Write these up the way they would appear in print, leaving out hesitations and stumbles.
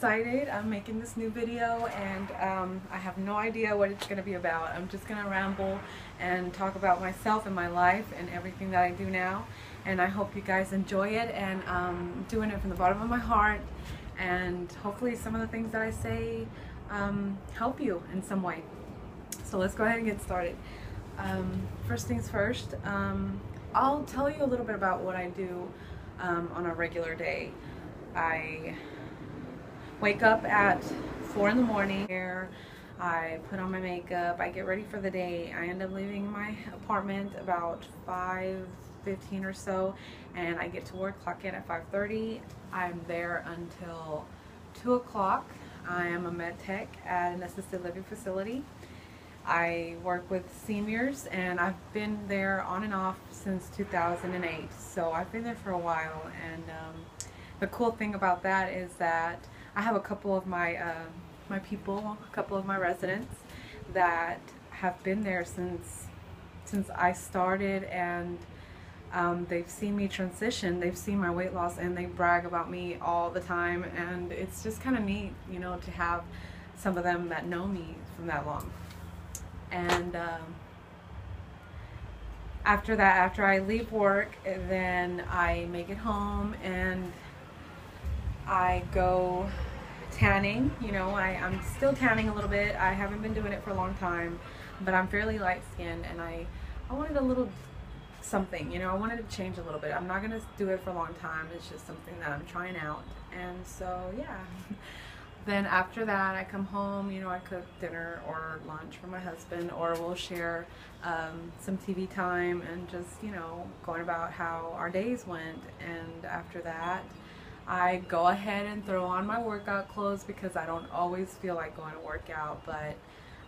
excited. I'm making this new video and I have no idea what it's going to be about. I'm just going to ramble and talk about myself and my life and everything that I do now. And I hope you guys enjoy it, and doing it from the bottom of my heart. And hopefully some of the things that I say help you in some way. So let's go ahead and get started. First things first, I'll tell you a little bit about what I do on a regular day. I wake up at 4 in the morning. I put on my makeup, I get ready for the day. I end up leaving my apartment about 5:15 or so, and I get to work, clock in at 5:30. I'm there until 2 o'clock. I am a med tech at an assisted living facility. I work with seniors, and I've been there on and off since 2008, so I've been there for a while. And the cool thing about that is that I have a couple of my people, a couple of my residents that have been there since I started, and they've seen me transition, they've seen my weight loss, and they brag about me all the time. And it's just kind of neat, you know, to have some of them that know me from that long. And after that, after I leave work, then I make it home and I go tanning. You know, I'm still tanning a little bit. I haven't been doing it for a long time, but I'm fairly light skinned, and I wanted a little something, you know, I wanted to change a little bit. I'm not going to do it for a long time. It's just something that I'm trying out. And so, yeah. Then after that, I come home, you know, I cook dinner or lunch for my husband, or we'll share some TV time and just, you know, going about how our days went. And after that, I go ahead and throw on my workout clothes, because I don't always feel like going to work out, but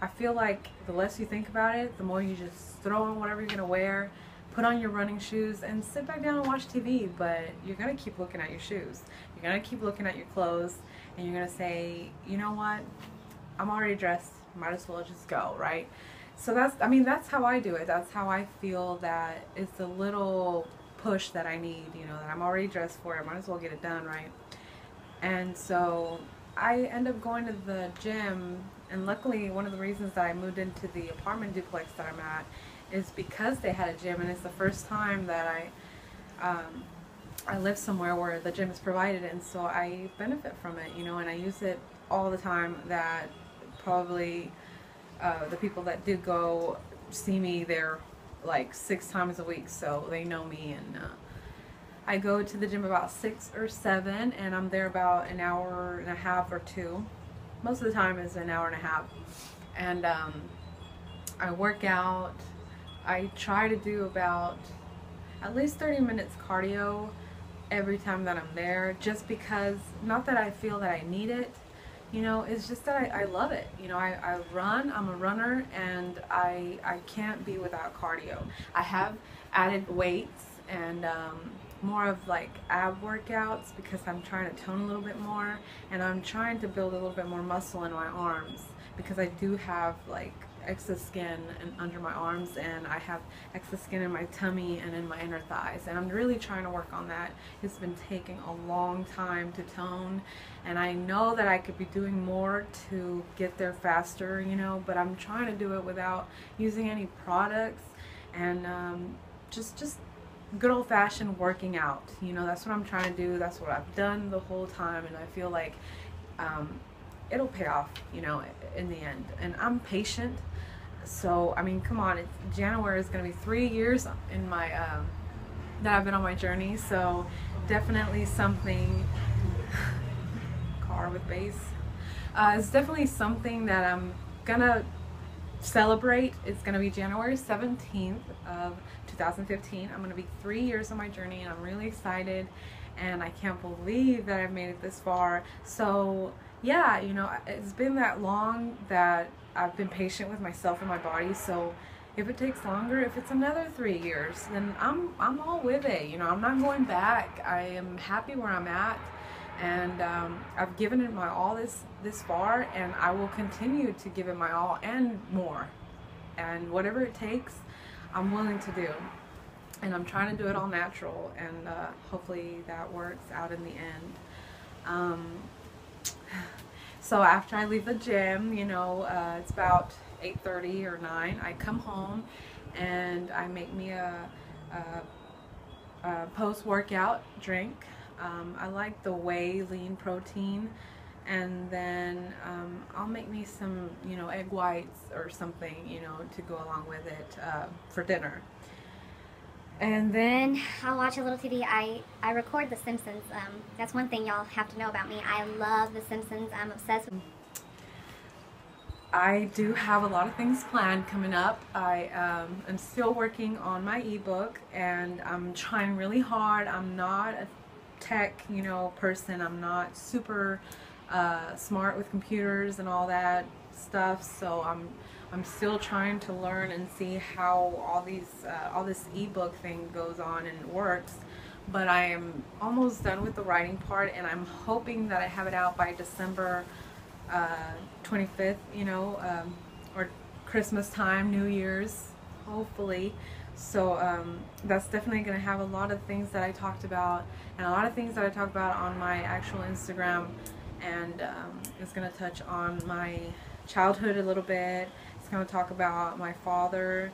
I feel like the less you think about it, the more you just throw on whatever you're going to wear, put on your running shoes, and sit back down and watch TV. But you're going to keep looking at your shoes. You're going to keep looking at your clothes, and you're going to say, you know what, I'm already dressed, might as well just go, right? So that's how I do it. That's how I feel that it's a little push that I need, you know, that I'm already dressed for it, I might as well get it done, right? And so I end up going to the gym, and luckily one of the reasons that I moved into the apartment duplex that I'm at is because they had a gym, and it's the first time that I live somewhere where the gym is provided, and so I benefit from it, you know, and I use it all the time. That probably the people that do go see me there like 6 times a week, so they know me. And I go to the gym about 6 or 7, and I'm there about an hour and a half or 2. Most of the time is an hour and a half. And I work out. I try to do about at least 30 minutes cardio every time that I'm there, just because, not that I feel that I need it, you know, it's just that I love it. You know, I run, I'm a runner, and I can't be without cardio. I have added weights and more of like ab workouts, because I'm trying to tone a little bit more, and I'm trying to build a little bit more muscle in my arms, because I do have like excess skin and under my arms, and I have excess skin in my tummy and in my inner thighs, and I'm really trying to work on that. It's been taking a long time to tone, and I know that I could be doing more to get there faster, you know, but I'm trying to do it without using any products, and just good old-fashioned working out, you know. That's what I'm trying to do. That's what I've done the whole time, and I feel like it'll pay off, you know, in the end. And I'm patient. So I mean, come on, January is going to be 3 years in my that I've been on my journey. So definitely something car with bass. It's definitely something that I'm gonna celebrate. It's gonna be January 17th of 2015. I'm gonna be 3 years on my journey, and I'm really excited, and I can't believe that I've made it this far. So yeah, you know, it's been that long that I've been patient with myself and my body. So if it takes longer, if it's another 3 years, then I'm all with it. You know, I'm not going back. I am happy where I'm at, and I've given it my all this far, and I will continue to give it my all and more. And whatever it takes, I'm willing to do. And I'm trying to do it all natural, and hopefully that works out in the end. So after I leave the gym, you know, it's about 8:30 or 9. I come home and I make me a post-workout drink. I like the whey lean protein, and then I'll make me some, you know, egg whites or something, you know, to go along with it for dinner. And then I'll watch a little TV. I record The Simpsons. That's one thing y'all have to know about me. I love The Simpsons. I'm obsessed with. I do have a lot of things planned coming up. I am still working on my ebook, and I'm trying really hard. I'm not a tech, you know, person. I'm not super smart with computers and all that stuff. So I'm still trying to learn and see how all this ebook thing goes on and works. But I am almost done with the writing part, and I'm hoping that I have it out by December 25th, you know, or Christmas time, New Year's, hopefully. So that's definitely going to have a lot of things that I talked about, and a lot of things that I talked about on my actual Instagram, and it's going to touch on my childhood a little bit. It's going to talk about my father,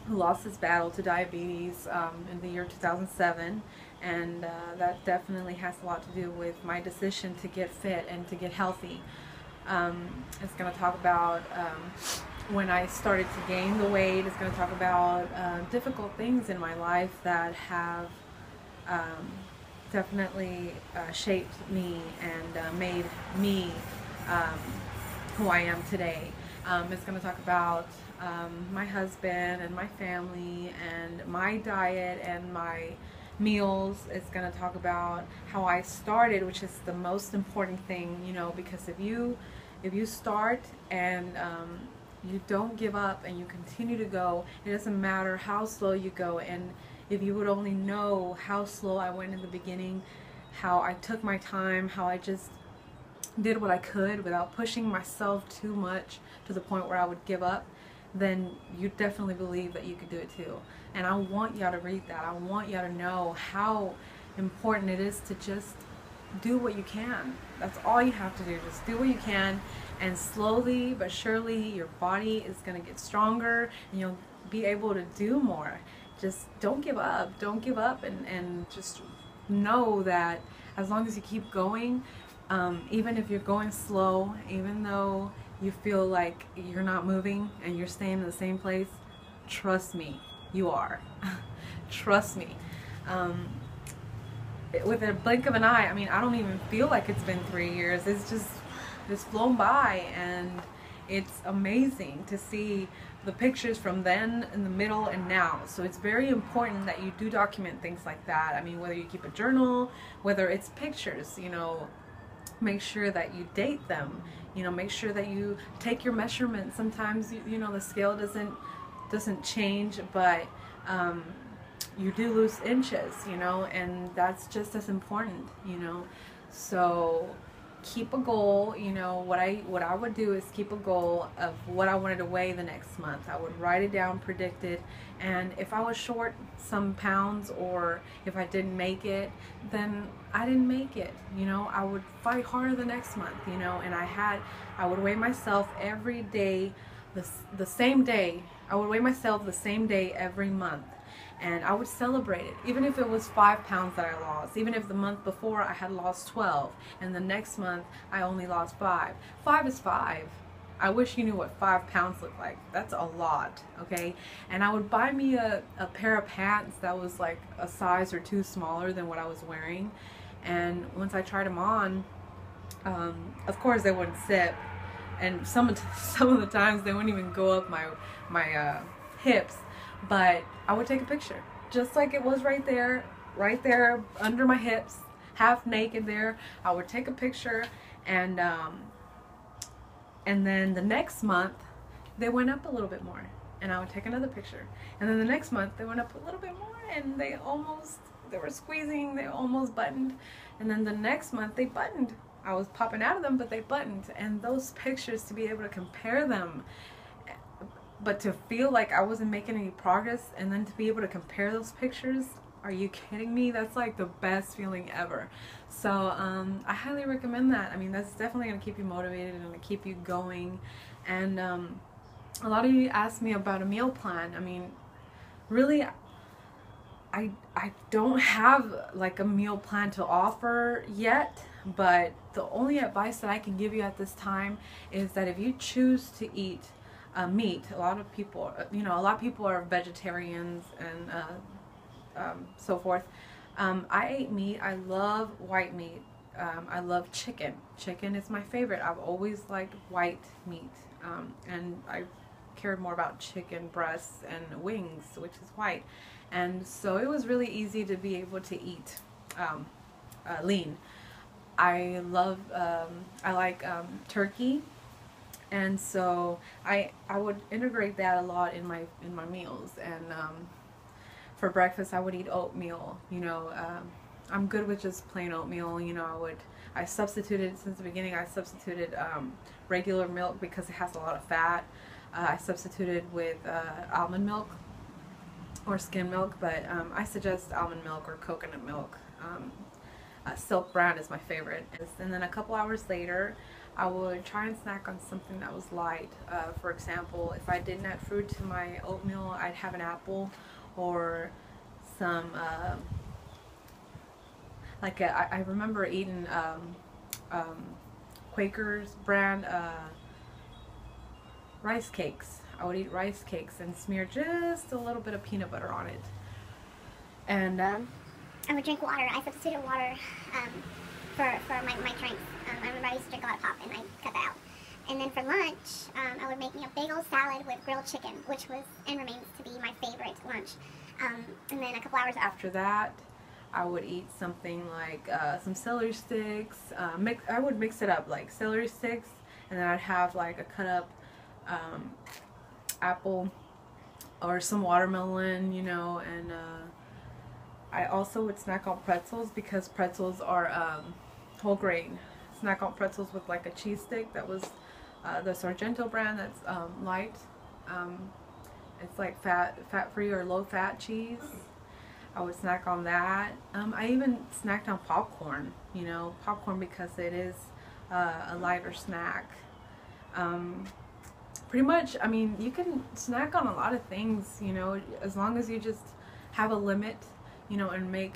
who lost his battle to diabetes in the year 2007, and that definitely has a lot to do with my decision to get fit and to get healthy. It's going to talk about when I started to gain the weight. It's going to talk about difficult things in my life that have definitely shaped me and made me who I am today. It's going to talk about my husband and my family and my diet and my meals. It's going to talk about how I started, which is the most important thing, you know, because if you start and you don't give up and you continue to go, it doesn't matter how slow you go. And if you would only know how slow I went in the beginning, how I took my time, how I just did what I could without pushing myself too much to the point where I would give up, then you definitely believe that you could do it too. And I want y'all to read that. I want y'all to know how important it is to just do what you can. That's all you have to do. Just do what you can, and slowly but surely your body is going to get stronger and you'll be able to do more. Just don't give up. Don't give up, and just know that as long as you keep going, even if you're going slow, even though you feel like you're not moving and you're staying in the same place, trust me, you are. Trust me. With a blink of an eye, I mean, I don't even feel like it's been 3 years. It's flown by, and it's amazing to see the pictures from then, in the middle, and now. So it's very important that you do document things like that. I mean, whether you keep a journal, whether it's pictures, you know, make sure that you date them. You know, make sure that you take your measurements. Sometimes you know the scale doesn't change, but you do lose inches, you know, and that's just as important, you know. So keep a goal. You know, what I would do is keep a goal of what I wanted to weigh the next month. I would write it down, predict it, and if I was short some pounds or if I didn't make it, then I didn't make it. You know, I would fight harder the next month, you know, and I would weigh myself every day, the same day. I would weigh myself the same day every month. And I would celebrate it, even if it was 5 pounds that I lost, even if the month before I had lost 12, and the next month I only lost 5. 5 is 5. I wish you knew what 5 pounds look like. That's a lot, okay? And I would buy me a pair of pants that was like a size or 2 smaller than what I was wearing. And once I tried them on, of course they wouldn't sit. And some of the times they wouldn't even go up my hips. But I would take a picture, just like it was right there under my hips, half naked there. I would take a picture, and then the next month they went up a little bit more, and I would take another picture, and then the next month they went up a little bit more, and they were squeezing, they almost buttoned, and then the next month they buttoned. I was popping out of them, but they buttoned. And those pictures, to be able to compare them, but to feel like I wasn't making any progress, and then to be able to compare those pictures, Are you kidding me? That's like the best feeling ever. So I highly recommend that. I mean, that's definitely going to keep you motivated and going to keep you going. And a lot of you asked me about a meal plan. I mean, really, I don't have like a meal plan to offer yet, but the only advice that I can give you at this time is that if you choose to eat meat, a lot of people, a lot of people are vegetarians and so forth. I ate meat. I love white meat. I love chicken. Chicken is my favorite. I've always liked white meat, and I cared more about chicken breasts and wings, which is white. And so it was really easy to be able to eat lean. I like turkey, and so I would integrate that a lot in my meals. And for breakfast, I would eat oatmeal. I'm good with just plain oatmeal. I substituted, since the beginning, I substituted regular milk because it has a lot of fat. I substituted with almond milk or skim milk, but I suggest almond milk or coconut milk. Silk Brown is my favorite. And then a couple hours later, I would try and snack on something that was light. For example, if I didn't add fruit to my oatmeal, I'd have an apple or some, I remember eating Quaker's brand rice cakes. I would eat rice cakes and smear just a little bit of peanut butter on it. And I would drink water. I substituted water for my drinks. I remember I used to drink a lot of pop, and I cut that out. And then for lunch, I would make me a big old salad with grilled chicken, which was and remains to be my favorite lunch. And then a couple hours after that, I would eat something like some celery sticks. I would mix it up, like celery sticks, and then I'd have like a cut up apple or some watermelon, and I also would snack on pretzels because pretzels are whole grain. Snack on pretzels with like a cheese stick that was the Sargento brand that's light. It's like fat-free or low-fat cheese. I would snack on that. I even snacked on popcorn, popcorn because it is a lighter snack. Pretty much, I mean, you can snack on a lot of things, as long as you just have a limit, and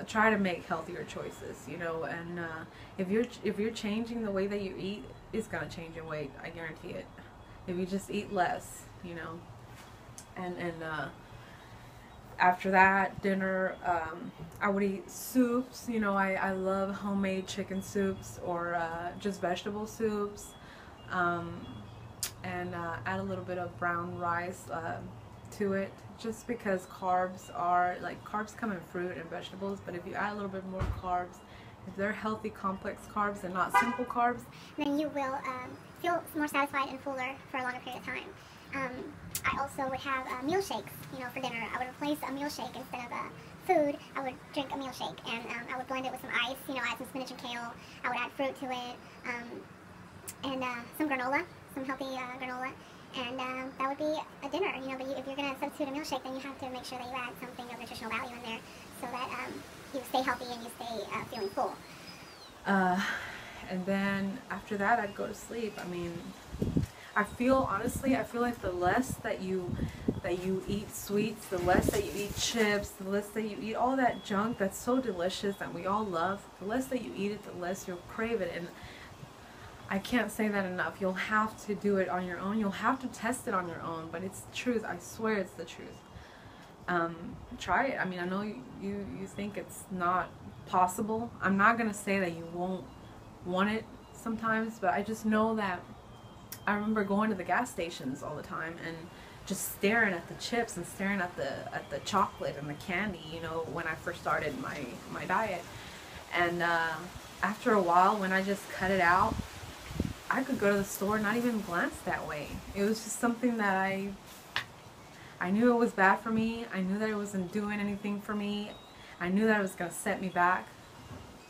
try to make healthier choices, and if you're changing the way that you eat, it's gonna change your weight, I guarantee it. If you just eat less, and after that dinner, I would eat soups. I love homemade chicken soups or just vegetable soups, and add a little bit of brown rice to it, just because carbs come in fruit and vegetables, but if you add a little bit more carbs, if they're healthy complex carbs and not simple carbs, then you will feel more satisfied and fuller for a longer period of time. I also would have meal shakes, for dinner. I would replace a meal shake instead of food. I would drink a meal shake, and I would blend it with some ice, add some spinach and kale. I would add fruit to it, and some granola, some healthy granola. And that would be a dinner, but if you're going to substitute a meal shake, then you have to make sure that you add something of nutritional value in there so that you stay healthy and you stay feeling full. And then after that, I'd go to sleep. I mean, I feel like the less that you eat sweets, the less that you eat chips, the less that you eat all that junk that's so delicious that we all love, the less that you eat it, the less you'll crave it. And I can't say that enough. You'll have to do it on your own. You'll have to test it on your own, but it's the truth. I swear it's the truth. Try it. I mean, I know you think it's not possible. I'm not going to say that you won't want it sometimes, but I just know that I remember going to the gas stations all the time and just staring at the chips and staring at the chocolate and the candy, when I first started my diet. And after a while, when I just cut it out, I could go to the store and not even glance that way. It was just something that I knew it was bad for me. I knew that it wasn't doing anything for me. I knew that it was going to set me back.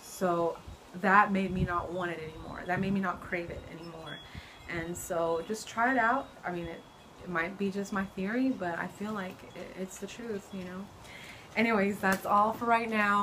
So that made me not want it anymore. That made me not crave it anymore. And so just try it out. I mean, it might be just my theory, but I feel like it's the truth, anyways, that's all for right now.